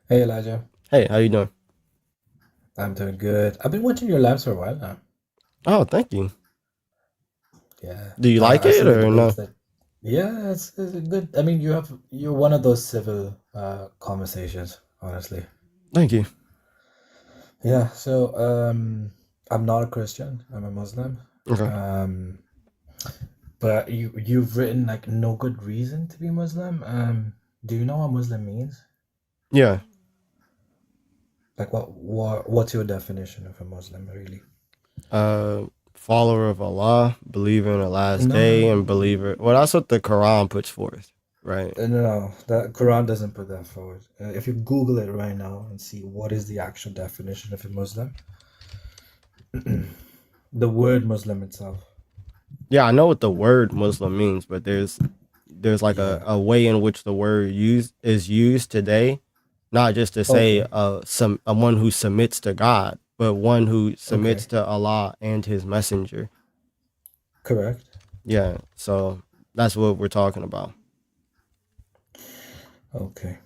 Hey Elijah, Hey, how you doing? I'm doing good. I've been watching your lives for a while now. Oh, thank you. Yeah, Do you like I see it the or debates no? that. Yeah, it's a good. I mean, you're one of those civil conversations, honestly. Thank you. Yeah. So I'm not a Christian. I'm a Muslim. Okay. Um, but you've written like no good reason to be Muslim. Do you know what Muslim means? Yeah. Like what's your definition of a Muslim really? Uh, Follower of Allah, believer in the last No, no, day, no. and believer. Well, that's what the Quran puts forth, right? No, the Quran doesn't put that forward. If you Google it right now and see what is the actual definition of a Muslim, the word Muslim itself. Yeah, I know what the word Muslim means, but there's like a, Yeah. a way in which the word used today, not just to say Okay. a one who submits to God, but one who submits Okay. to Allah and His Messenger. Correct. Yeah, so that's what we're talking about. Okay.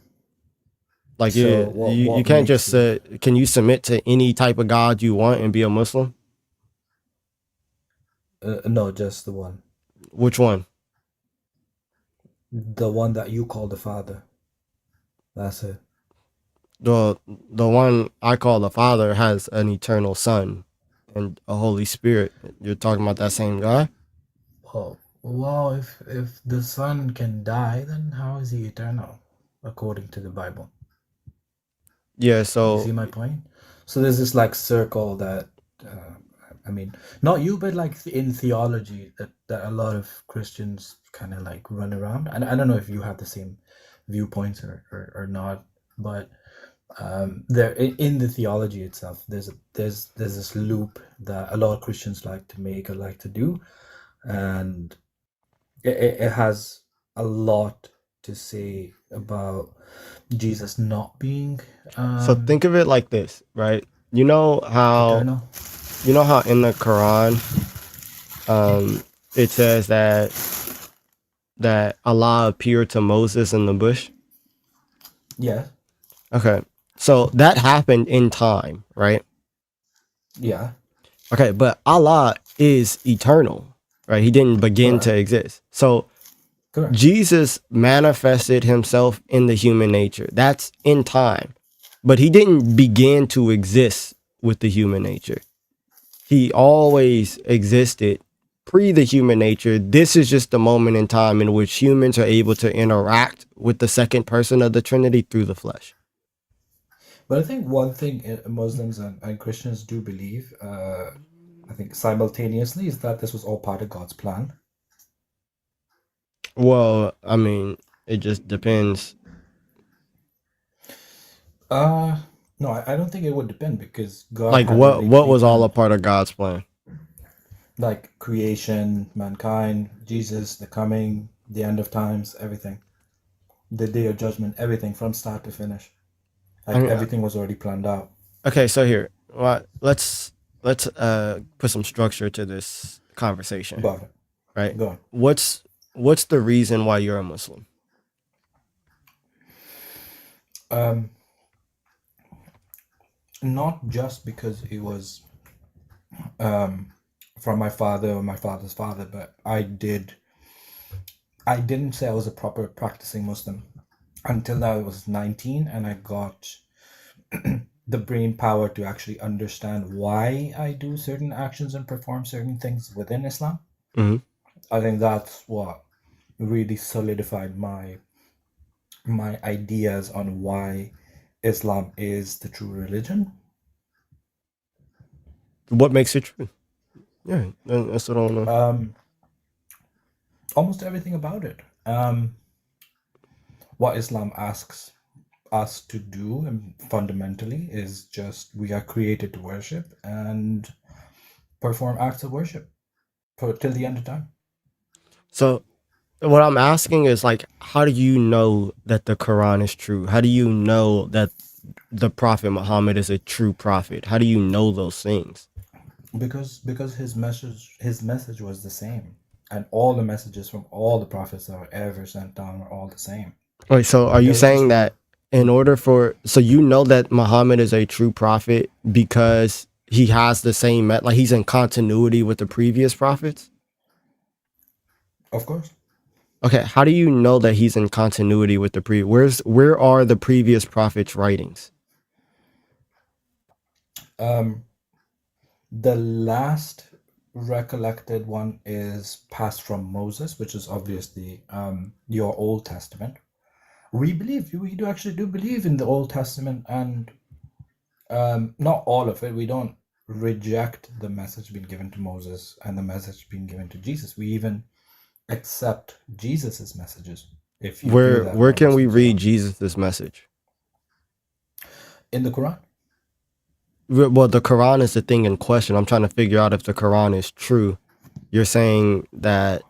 Like So you what can't just makes you say, can you submit to any type of God you want and be a Muslim? no, just the one. Which one? The one that you call the Father. That's it. The one I call the Father has an eternal Son and a Holy Spirit. You're talking about that same guy? Well, if the Son can die, then how is he eternal, according to the Bible? Yeah, You see so my point? So there's this like circle that, uh, I mean, not you, but like in theology, that a lot of Christians kind of like run around. And I don't know if you have the same viewpoints or not, but there in the theology itself, there's this loop that a lot of Christians like to make or like to do, and it has a lot to say about Jesus not being so think of it like this, right? You know how eternal. you know how in the Quran it says that Allah appeared to Moses in the bush? Yeah, Okay. So that happened in time, right? yeah, Okay, but Allah is eternal, right? He didn't begin to correct, exist. So correct. Jesus manifested himself in the human nature. That's in time. But he didn't begin to exist with the human nature. He always existed pre the human nature. This is just the moment in time in which humans are able to interact with the second person of the Trinity through the flesh. But I think one thing Muslims and Christians do believe, I think simultaneously, is that this was all part of God's plan. Well, I mean, it just depends. Uh, no, I don't think it would depend because God Like had already what was all a pre-planned part of God's plan? like creation, mankind, Jesus, the coming, the end of times, everything, the day of judgment, everything from start to finish. I Like mean, everything was already planned out. okay, so here, well, let's put some structure to this conversation, Got it. right? Go on. What's the reason why you're a Muslim? Um, not just because it was um, from my father or my father's father, but I didn't say I was a proper practicing Muslim until I was 19 and I got the brain power to actually understand why I do certain actions and perform certain things within Islam. Hmm. I think that's what really solidified my ideas on why Islam is the true religion. What makes it true? Yeah, that's what I want to. Um, Almost everything about it. What Islam asks us to do and fundamentally is just we are created to worship and perform acts of worship for till the end of time. So what I'm asking is like, how do you know that the Quran is true? How do you know that the Prophet Muhammad is a true prophet? How do you know those things? Because his message was the same, and all the messages from all the prophets that were ever sent down were all the same. Wait, so are you There was saying just that? in order for, so you know that Muhammad is a true prophet because he has the same, like he's in continuity with the previous prophets? Of course. Okay, how do you know that he's in continuity with the where are the previous prophets' writings? Um, the last recollected one is passed from Moses, which is obviously your Old Testament. We do actually do believe in the Old Testament, and not all of it. We don't reject the message being given to Moses and the message being given to Jesus. We even accept Jesus's messages. If you do that, Where can we obviously. read So Jesus' message? in the Quran, Well, the Quran is the thing in question. I'm trying to figure out if the Quran is true. You're saying that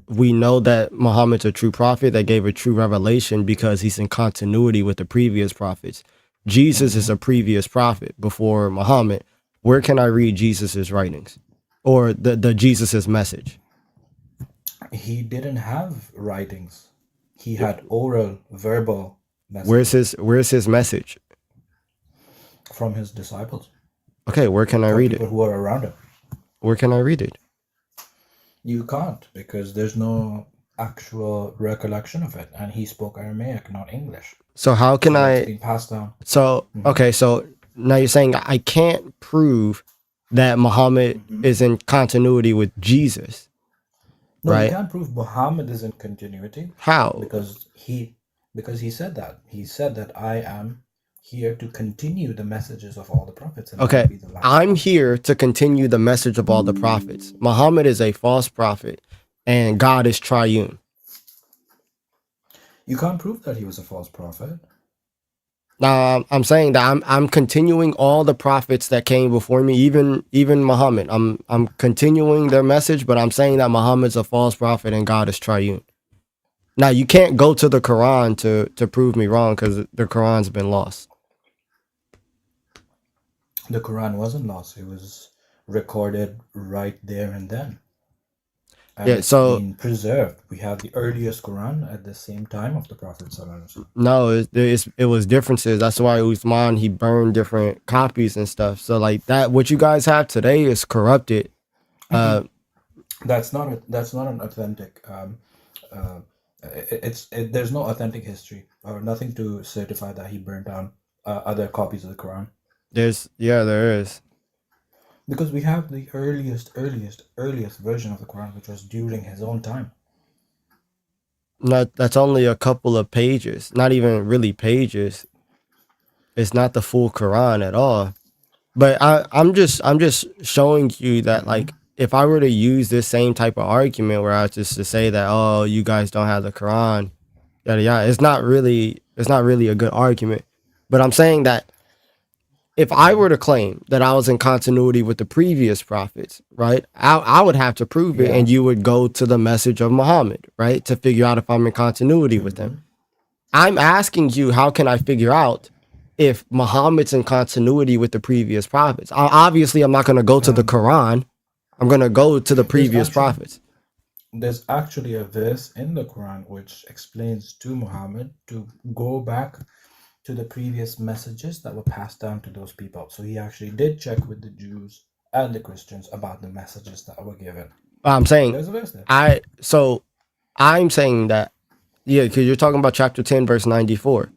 we know that Muhammad's a true prophet that gave a true revelation because he's in continuity with the previous prophets. Jesus is a previous prophet before Muhammad. Where can I read Jesus's writings or the Jesus's message? he didn't have writings. He had oral, verbal messages Where's his message? from his disciples Okay, where can I or read people it? who were around him. Where can I read it? You can't because there's no actual recollection of it, and he spoke Aramaic, not English. So how can So it's I been passed down. so okay, so now you're saying I can't prove that Muhammad is in continuity with Jesus, No, you right? can't prove Muhammad is in continuity How? because he said that. He said that I am here to continue the messages of all the prophets, and I will Okay, be the last I'm prophet. here to continue the message of all the prophets. Muhammad is a false prophet and God is triune. You can't prove that he was a false prophet. Now I'm saying that I'm continuing all the prophets that came before me, even Muhammad. I'm continuing their message, but I'm saying that Muhammad's a false prophet and God is triune. Now you can't go to the Quran to prove me wrong because the Quran's been lost. The Quran wasn't lost. It was recorded right there and then. And Yeah, it's so been preserved. We have the earliest Quran at the same time of the Prophet Sallallahu Alaihi Wasallam. no, it was differences. That's why Usman he burned different copies and stuff. So like that, what you guys have today is corrupted. That's not an authentic. Uh, there's no authentic history or nothing to certify that he burned down other copies of the Quran, There is. because we have the earliest version of the Quran, which was during his own time. Not that's only a couple of pages, not even really pages. It's not the full Quran at all. But I'm just showing you that like if I were to use this same type of argument where I was just to say that oh you guys don't have the Quran, yada yada, it's not really a good argument. But I'm saying that if I were to claim that I was in continuity with the previous prophets, right, I would have to prove it, Yeah. and you would go to the message of Muhammad, right, to figure out if I'm in continuity with them. I'm asking you, how can I figure out if Muhammad's in continuity with the previous prophets? Obviously, I'm not going to go to the Quran. I'm going to go to the There's previous actually prophets. there's actually a verse in the Quran which explains to Muhammad to go back to the previous messages that were passed down to those people. So he actually did check with the Jews and the Christians about the messages that were given. I'm saying, There's a verse there. I'm saying that, yeah, because you're talking about chapter 10, verse 94.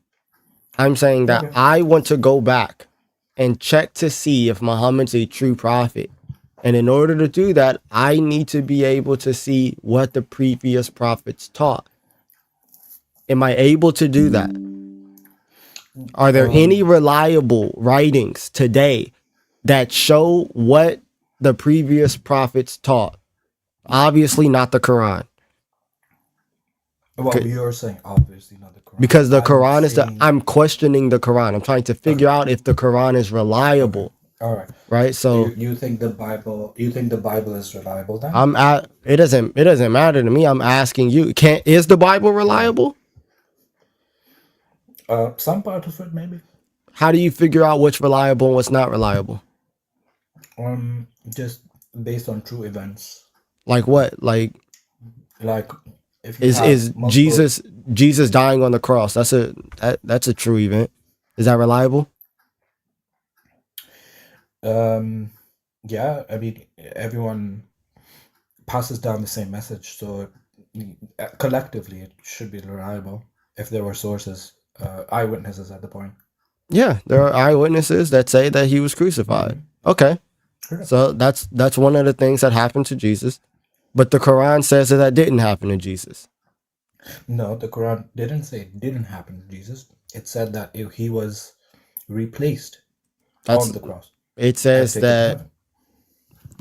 I'm saying that Okay. I want to go back and check to see if Muhammad's a true prophet. And in order to do that, I need to be able to see what the previous prophets taught. Am I able to do that? Are there any reliable writings today that show what the previous prophets taught? Obviously not the Quran. Well, you're saying obviously not the Quran. Because the I'm Quran is saying, I'm questioning the Quran. I'm trying to figure out if the Quran is reliable. all right. Right? So So you think the Bible? You think the Bible is reliable then? it doesn't matter to me. I'm asking you, is the Bible reliable? Some part of it maybe. How do you figure out what's reliable and what's not reliable? Just based on true events. Like what? Like Like if you have Is multiple, Jesus dying on the cross? That's a true event. Is that reliable? um, yeah, I mean, everyone passes down the same message, so collectively it should be reliable if there were sources, eyewitnesses at the point. Yeah, there are eyewitnesses that say that he was crucified. Hmm. Okay, Correct. so that's one of the things that happened to Jesus, but the Quran says that that didn't happen to Jesus. No, the Quran didn't say it didn't happen to Jesus. It said that he was replaced That's on the cross it and says taken to that. heaven.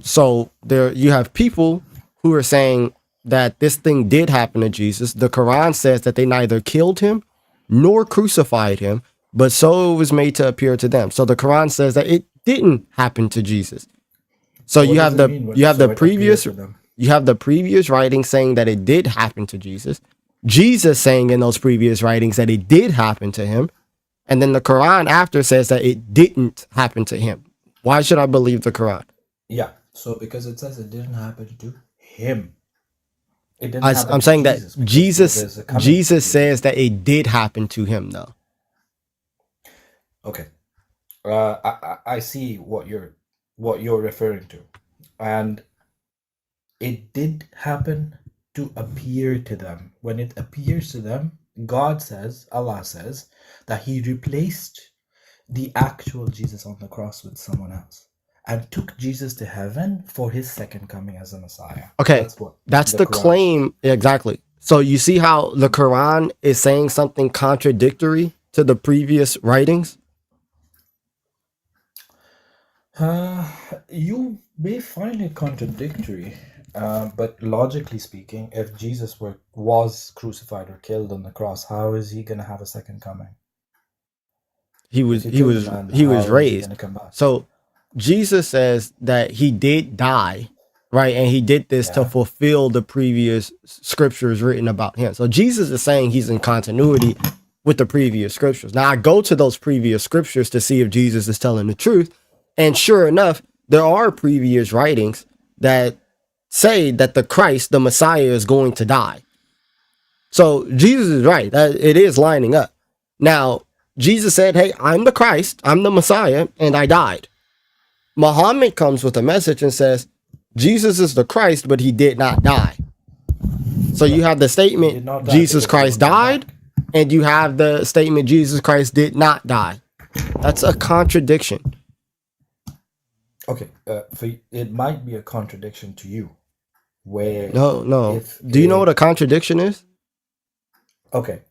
So there you have people who are saying that this thing did happen to Jesus. The Quran says that they neither killed him nor crucified him, but so it was made to appear to them. So the Quran says that it didn't happen to Jesus. So What does it mean? So it appeared to them. you have the previous writings saying that it did happen to Jesus. Jesus saying in those previous writings that it did happen to him, and then the Quran after says that it didn't happen to him. Why should I believe the Quran? Yeah. So because it says it didn't happen to him, it didn't happen I'm to saying that Jesus because there's a coming Jesus Jesus. says that it did happen to him though. Okay. I see what you're referring to, and it did happen to appear to them. When it appears to them, God says, Allah says, that He replaced the actual Jesus on the cross with someone else and took Jesus to heaven for His second coming as a Messiah. Okay, That's what that's the the Quran says. claim exactly. So you see how the Quran is saying something contradictory to the previous writings? Uh, you may find it contradictory, but logically speaking, if Jesus was crucified or killed on the cross, how is he going to have a second coming? He If was you he killed the was man, he was how is he going raised. to come back? So Jesus says that he did die, right? And he did this to Yeah. fulfill the previous scriptures written about him. So Jesus is saying he's in continuity with the previous scriptures. Now I go to those previous scriptures to see if Jesus is telling the truth. And sure enough, there are previous writings that say that the Christ, the Messiah, is going to die. So Jesus is right. That it is lining up. Now, Jesus said, hey, I'm the Christ, I'm the Messiah, and I died. Muhammad comes with a message and says, Jesus is the Christ, but he did not die. So you Right. have the He statement, did not die Jesus because he will Christ come died, back. and you have the statement, Jesus Christ did not die. That's a contradiction. Okay, it might be a contradiction to you, where No. if Do you know what a contradiction is? okay,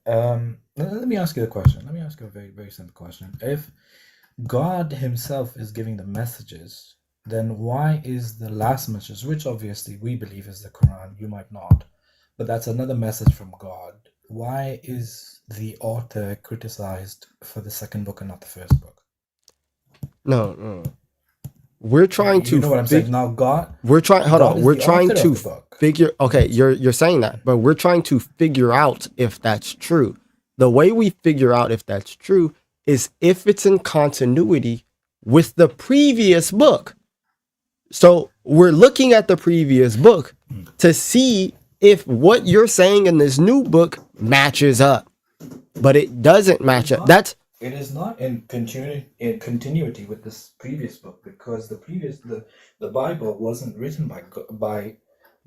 let me ask you a question. Let me ask you a very, very simple question. If God Himself is giving the messages, then why is the last message, which obviously we believe is the Quran, you might not, but that's another message from God. Why is the author criticized for the second book and not the first book? No. We're trying You to know what I'm saying? Now, hold God on. is We're the trying author of to the book. figure, okay, you're saying that, but we're trying to figure out if that's true. The way we figure out if that's true is if it's in continuity with the previous book. So we're looking at the previous book to see if what you're saying in this new book matches up, but it doesn't It is match up. not. It is not in continuity with this previous book because the Bible wasn't written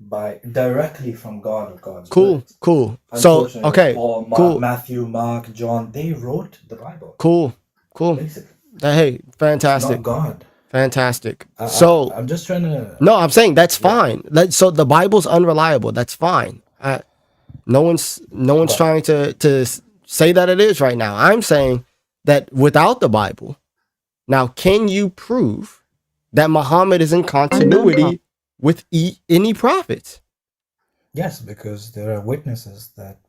by directly from God or God's Cool, words. cool. So, Unfortunately, like okay, Paul, cool, Matthew, Mark, John, they wrote the Bible cool, cool. basically. Hey, It's not fantastic. God. Fantastic. I, I So, I'm just trying to. no, I'm saying that's Yeah, fine. So the Bible's unreliable. That's fine. No one's right. trying to say that it is right now. I'm saying that without the Bible, now can you prove that Muhammad is in continuity with any prophets? Yes, because there are witnesses that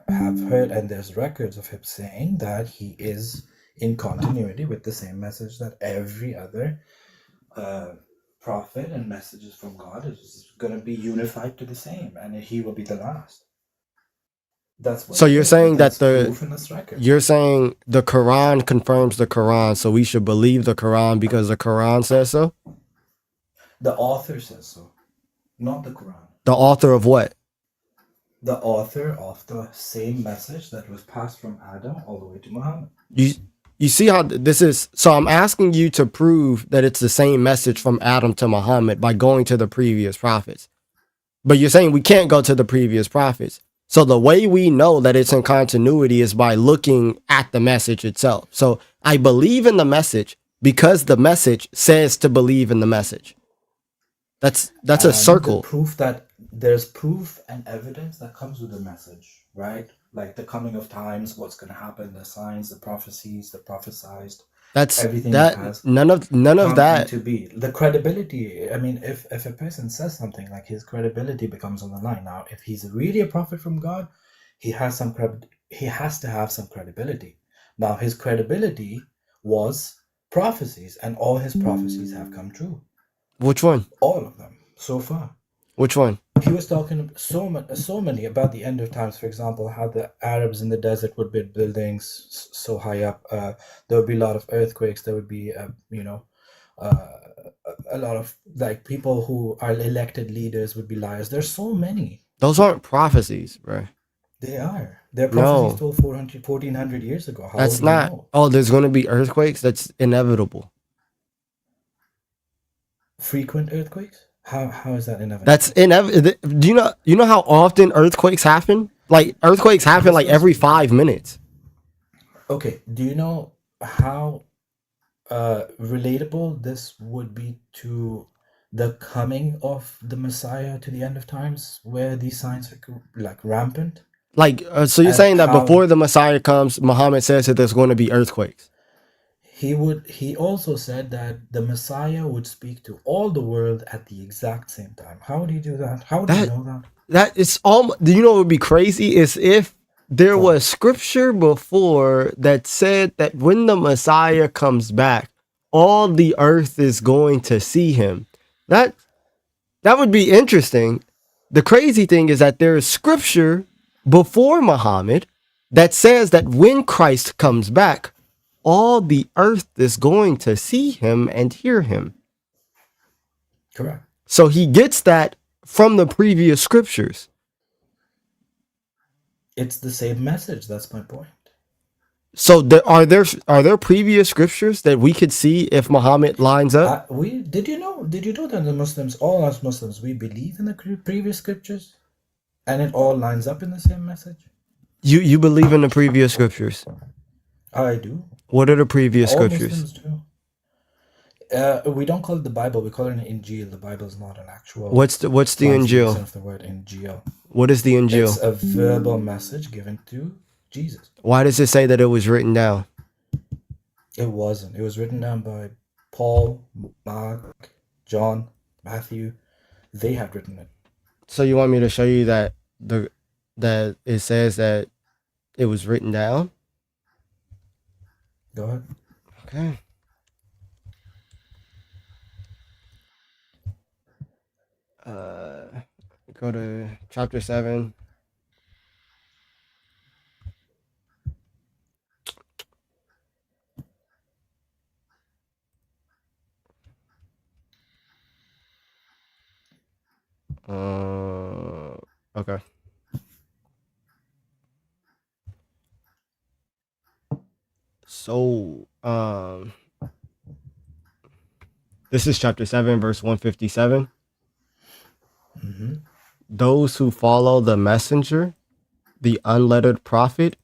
have heard, and there's records of him saying that he is in continuity with the same message that every other uh, prophet and messages from God is going to be unified to the same, and he will be the last. That's what So he you're says, and saying that that's proof in this record. you're saying the Quran confirms the Quran, so we should believe the Quran because the Quran says so? The author says so, not the Quran. The author of what? the author of the same message that was passed from Adam all the way to Muhammad. You see how this is? So I'm asking you to prove that it's the same message from Adam to Muhammad by going to the previous prophets. But you're saying we can't go to the previous prophets. So the way we know that it's in continuity is by looking at the message itself. So I believe in the message because the message says to believe in the message. That's a And the circle. proof that there's proof and evidence that comes with the message, right? Like the coming of times, what's going to happen, the signs, the prophecies, the prophesized, That's everything that that has none of come that. into be. The credibility, I mean, if a person says something, like his credibility becomes on the line. Now, if he's really a prophet from God, he has he has to have some credibility. Now, his credibility was prophecies, and all his prophecies have come true. Which one? All of them so far. Which one? He was talking so many about the end of times. For example, how the Arabs in the desert would build buildings so high up. There would be a lot of earthquakes. There would be, uh, a lot of like people who are elected leaders would be liars. There's so many. Those aren't prophecies, bro. They are. They're prophecies No, told 400, 1400 years ago. How that's would you not. know? Oh, there's going to be earthquakes. That's inevitable. Frequent earthquakes? How is that inevitable? That's inevitable. Do you know how often earthquakes happen? Like earthquakes happen This like was every 5 minutes. okay. Do you know how relatable this would be to the coming of the Messiah to the end of times, where these signs are like rampant, Like, so you're and saying that how before the Messiah comes, Muhammad says that there's going to be earthquakes. he also said that the Messiah would speak to all the world at the exact same time. How would he do that? How do you That know that? that is all. Do you know what would be crazy is if there Go on. was scripture before that said that when the Messiah comes back, all the earth is going to see him. That that would be interesting. The crazy thing is that there is scripture before Muhammad that says that when Christ comes back, all the earth is going to see him and hear him. Correct. So he gets that from the previous scriptures. It's the same message. That's my point. So are there previous scriptures that we could see if Muhammad lines up? We did you know that the Muslims, all us Muslims, we believe in the previous scriptures, and it all lines up in the same message. You believe in the previous scriptures. I do. What are the previous All scriptures? Muslims do. We don't call it the Bible. We call it an Injil. The Bible is not an actual What's the translation Injil? of the word Injil. What is the It's Injil? a verbal message given to Jesus. Why does it say that it was written down? It wasn't. It was written down by Paul, Mark, John, Matthew. They had written it. So you want me to show you that that it says that it was written down? Go ahead. Okay. Go to chapter 7. Okay. So, this is chapter 7, verse 157. Mm-hmm. Those who follow the messenger, the unlettered prophet,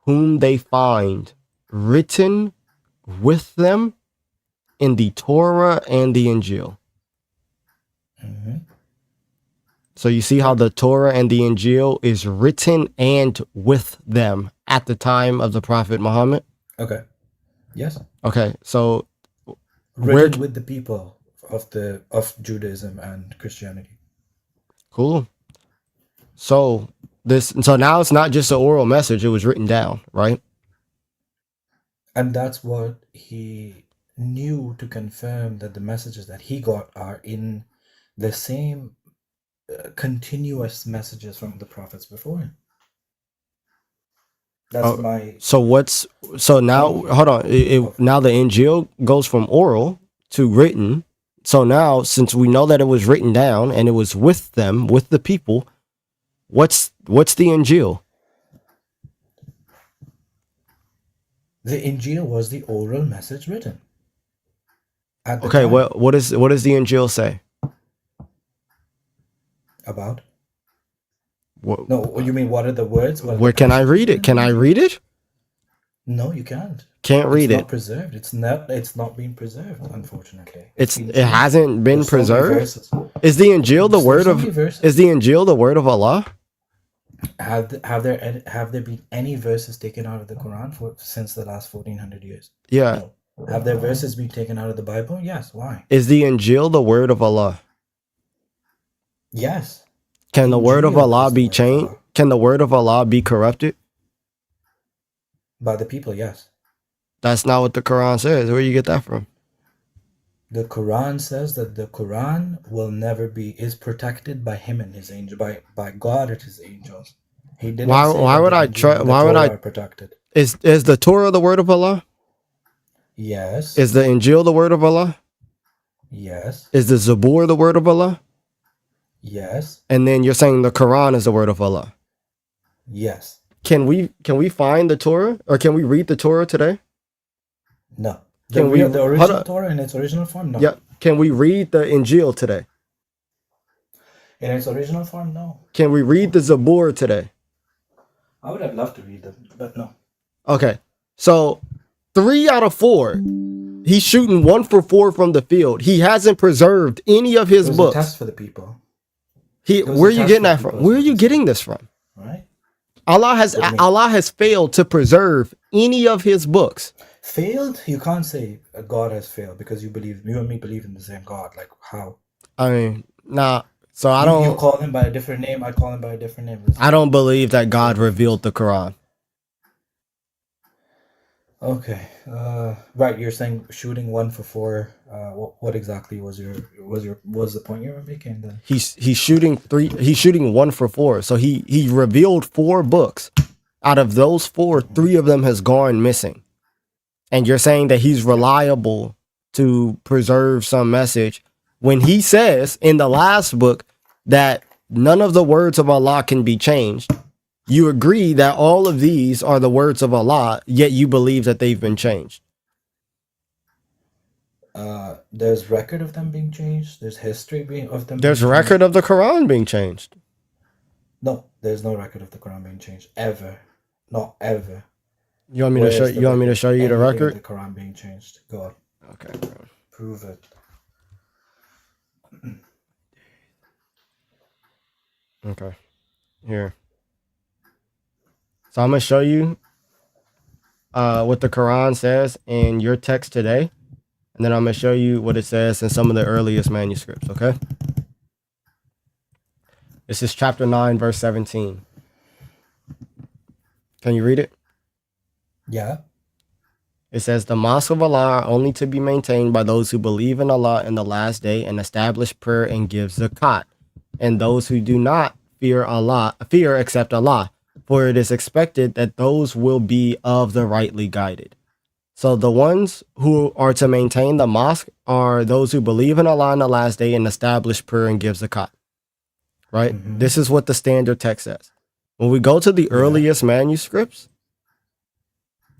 whom they find written with them in the Torah and the Injil. Mm-hmm. So you see how the Torah and the Injil is written and with them at the time of the Prophet Muhammad? Okay. Yes. Okay, so Written with the people of Judaism and Christianity. cool. So now it's not just an oral message, it was written down, right? And that's what he knew to confirm that the messages that he got are in the same continuous messages from the prophets before him. That's my So now hold on. Now the Injil goes from oral to written. So now, since we know that it was written down and it was with them, with the people, what's What's the Injil? The Injil was the oral message written at the Okay, time what does the Injil say? about. What, No, you mean what are the words? What are the where can I read passages it? in the Can I Injil? read it? No, you can't. Can't It's read it. not preserved. It's not. It's not been preserved. Unfortunately, it's It been changed. hasn't been There's so many preserved. verses. Is the Injil the There's word so of? many verses. Is the Injil the word of Allah? Have there been any verses taken out of the Quran since the last 1400 years? Yeah. No. Have there verses been taken out of the Bible? Yes. Why? Is the Injil the word of Allah? Yes. Can the word of Injil Allah is the be word of changed? Allah. Can the word of Allah be corrupted? By the people, yes. That's not what the Quran says. Where you get that from? The Quran says that the Quran will never is protected by him and his angel, by God and his angels. He didn't say Why that would the I Injil try? and the Why would Torah I? are protected. Is the Torah the word of Allah? Yes. Is the Injil the word of Allah? Yes. Is the Zabur the word of Allah? Yes. And then you're saying the Quran is the word of Allah. Yes. Can we find the Torah, or can we read the Torah today? No. Can we The original Torah in its original form? No. Yeah. Can we read the Injil today? In its original form? No. Can we read the Zabur today? I would have loved to read them, but no. Okay. So 3 out of 4. He's shooting 1 for 4 from the field. He hasn't preserved any of his It was books. a test for the people. Where are you getting that from? Where are you getting this from? Right? Allah has failed to preserve any of his books. Failed? You can't say God has failed because you and me believe in the same God. Like how? I mean, nah. So You call him by a different name. I call him by a different name. I don't believe that God revealed the Quran. Okay. Right. You're saying shooting 1 for 4. What exactly was the point you were making then? He's shooting 3. He's shooting 1 for 4. So he revealed 4 books. Out of those 4, 3 of them has gone missing. And you're saying that he's reliable to preserve some message when he says in the last book that none of the words of Allah can be changed. You agree that all of these are the words of Allah, yet you believe that they've been changed. There's record of them being changed. There's history of them. There's record of the Quran being changed. No, there's no record of the Quran being changed ever. Not ever. You want me to show? You want me to show you the record? The Quran being changed. Go on. Okay. Prove it. Okay. Here. So I'm gonna show you what the Quran says in your text today, and then I'm gonna show you what it says in some of the earliest manuscripts. Okay. This is chapter 9, verse 17. Can you read it? Yeah. It says, the mosques of Allah are only to be maintained by those who believe in Allah in the last day and establish prayer and give zakat, and those who do not fear except Allah, for it is expected that those will be of the rightly guided. So the ones who are to maintain the mosque are those who believe in Allah in the last day and establish prayer and give zakat. Right? Mm-hmm. This is what the standard text says. When we go to the earliest manuscripts,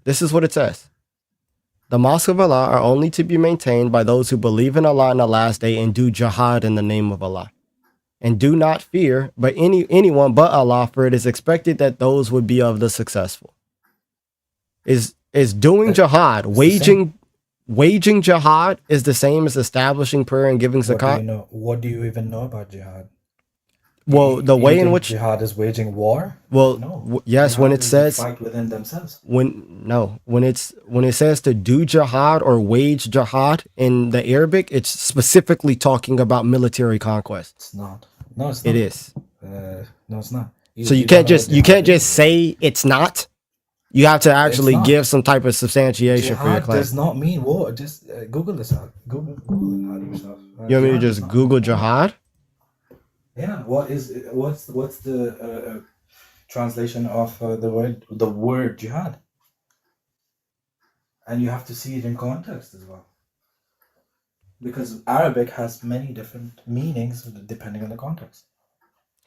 this is what it says. The mosques of Allah are only to be maintained by those who believe in Allah in the last day and do jihad in the name of Allah. And do not fear but anyone but Allah, for it is expected that those would be of the successful. Is doing jihad, waging jihad is the same as establishing prayer and giving zakat? What do you even know about jihad? Well, the way in which jihad is waging war. Well, no. Yes, jihad when it says fight within themselves. When it says to do jihad or wage jihad in the Arabic, it's specifically talking about military conquest. It's not. No, it's not. It is. No, it's not. So you can't just say it's not. You have to actually give some type of substantiation for your claim. Does not mean war. Just Google this out. Google it yourself. You want me to just Google jihad? Yeah. What's the translation of the word jihad? And you have to see it in context as well, because Arabic has many different meanings depending on the context.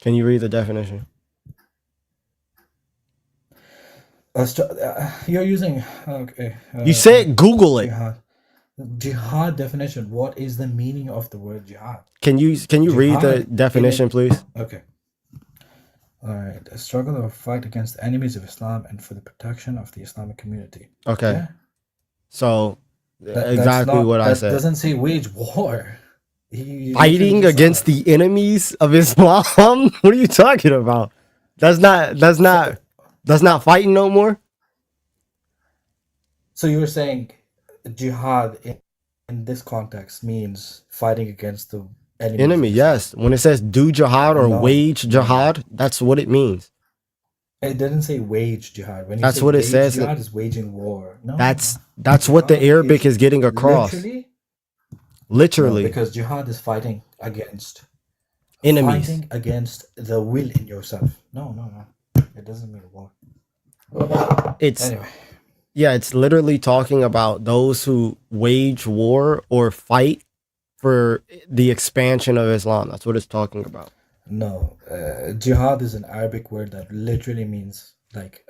Can you read the definition? You're using okay. You said Google it. Jihad. Jihad definition. What is the meaning of the word jihad? Can you read the Jihad in definition, it. please? Okay. All right. A struggle or fight against the enemies of Islam and for the protection of the Islamic community. Okay. Yeah. So That's exactly not. what I That said. doesn't say wage war. You literally Fighting just saw against it. the enemies of Islam? What are you talking about? That's not So, that's not fighting no more. so you were saying jihad in this context means fighting against the enemies Enemy, of Islam. yes. When it says do jihad or No, wage no, no. jihad, that's what it means. It didn't say wage jihad. When you That's say what it wage says. jihad, is waging war. No, That's what the jihad Arabic is is getting across. literally no, Literally, because jihad is enemies. fighting against the will in yourself. No, no, no. It doesn't mean war. It's Anyway, yeah, it's literally talking about those who wage war or fight for the expansion of Islam. That's what it's talking about. no. Jihad is an Arabic word that literally means like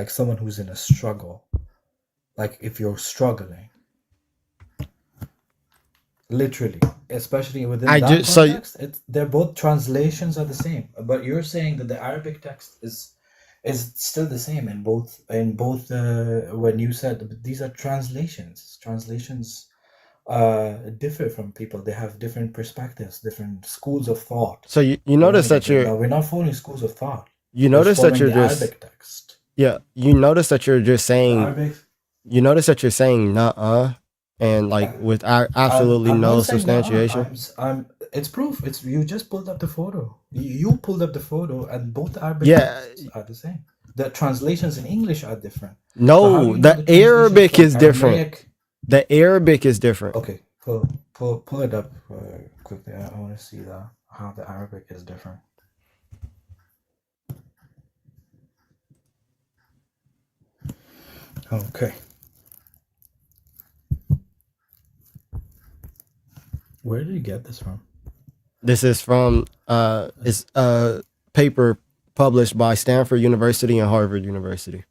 someone who's in a struggle. Like if you're struggling, literally, especially within I that just so context, they're both translations are the same. But you're saying that the Arabic text is still the same in both when you said these are translations differ from people. They have different perspectives, different schools of thought. so you You know what notice I mean? that you're No, we're not following schools of thought. you We're notice that following you're the just Arabic text. yeah, you notice that you're just The saying Arabic. you notice that you're saying nuh-uh and like with absolutely I'm no not saying no. substantiation. I'm. It's proof. It's you just pulled up the photo. You pulled up the photo, and both Arabic Yeah, texts are the same. The translations in English are different. So how do no, you know the the translations Arabic from is different. Aramaic? The Arabic is different. Okay, pull it up quickly. I want to see how the Arabic is different. Okay, where did you get this from? This is from it's a paper published by Stanford University and Harvard University.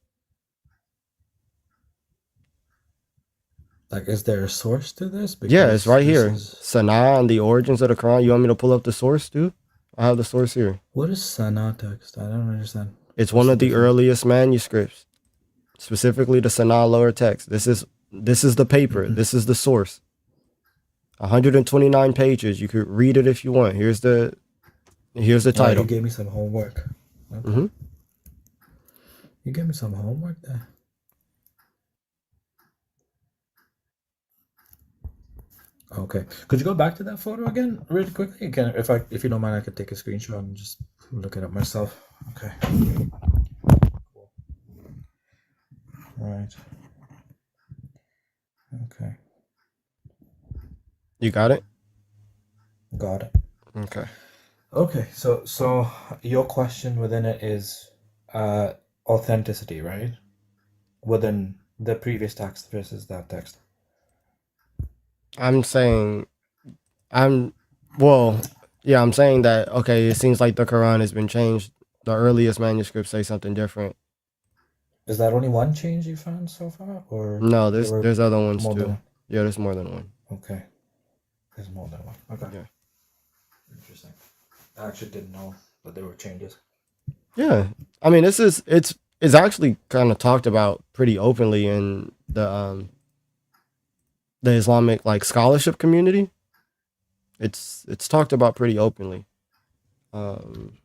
Like, is there a source to this? Yeah, it's Because right this here. is Sanaa and the origins of the Quran. You want me to pull up the source too? I have the source here. what is Sana text? I don't understand. It's What's one the of the difference? earliest manuscripts, specifically the Sanaa lower text. This is the paper. Mhm. This is the source. 129 pages. You could read it if you want. Here's the You title. gave me some homework. Okay. hmm You gave me some homework there. Okay. Could you go back to that photo again, really quickly? Again, if you don't mind, I could take a screenshot and just look it up myself. Okay. Cool. Right. Okay. You got it? Got it. Okay. Okay. So your question within it is authenticity, right? Within the previous text versus that text. I'm saying I'm well, yeah, I'm saying that okay, it seems like the Quran has been changed. The earliest manuscripts say something different. Is that only one change you found so far, or No, there were there's other ones more than too. one? Yeah, there's more than one. Okay. There's more than one. Okay. Yeah. Interesting. I actually didn't know that there were changes. Yeah. I mean, it's actually kind of talked about pretty openly in the Islamic like scholarship community. It's talked about pretty openly. Um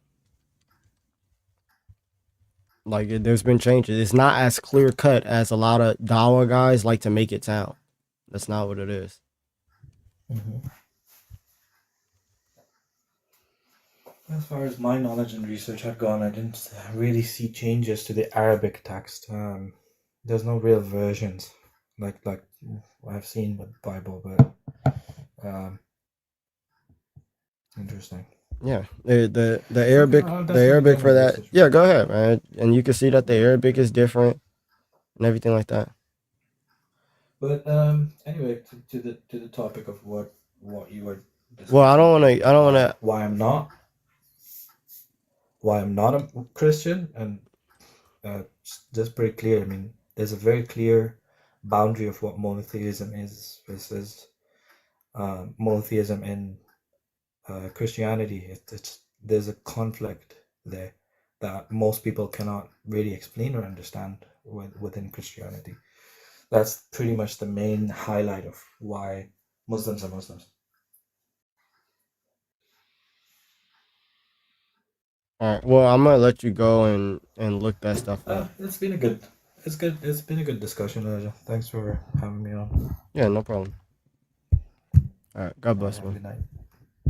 there's been changes. It's not as clear cut as a lot of Dawa guys like to make it sound. That's not what it is. Mm-hmm. As far as my knowledge and research had gone, I didn't really see changes to the Arabic text. There's no real versions like I've seen with Bible, but interesting. Yeah, the Okay, Arabic I'll the definitely do Arabic my for that. research. Yeah, go ahead, man. And you can see that the Arabic is different and everything like that. But anyway, to the topic of what you were Well, discussing, I don't want why I'm not a Christian, and just pretty clear. I mean, there's a very clear boundary of what monotheism is versus monotheism in Christianity. It's there's a conflict there that most people cannot really explain or understand within Christianity. That's pretty much the main highlight of why Muslims are Muslims. All right. Well, I'm gonna let you go and look that stuff up. It's been a good, it's good. It's been a good discussion, Raja. Thanks for having me on. Yeah, no problem. All right. God All right, bless, have a man. good night.